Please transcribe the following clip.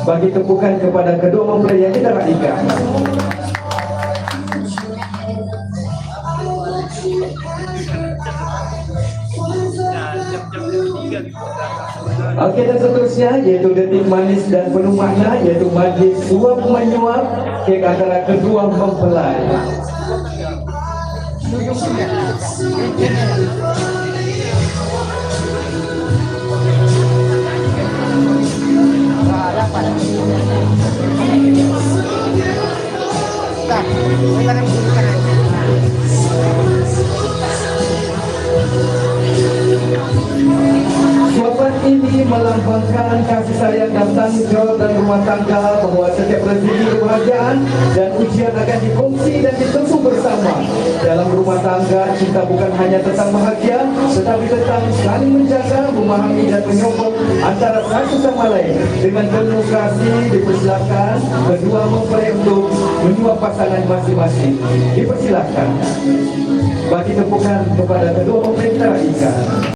Bagi tepukan kepada kedua mempelai yang kita raihkan. Okey, dan seterusnya yaitu detik manis dan penuh makna, yaitu majlis suap menyuap kek antara kedua mempelai. Suapan ini melambangkan kasih sayang dan tanggung jawab dalam rumah tangga, bahwa setiap rezeki kebahagiaan dan ujian akan dikongsi dan ditempuh bersama. Dalam rumah tangga, cinta bukan hanya tentang bahagia, tetapi tentang saling menjaga, memahami dan menyokong antara satu sama lain. Dengan penuh kasih, dipersilakan kedua mempelai untuk menyuap pasangan masing-masing. Dipersilakan. Bagi tepukan kepada kedua mempelai kita raihkan.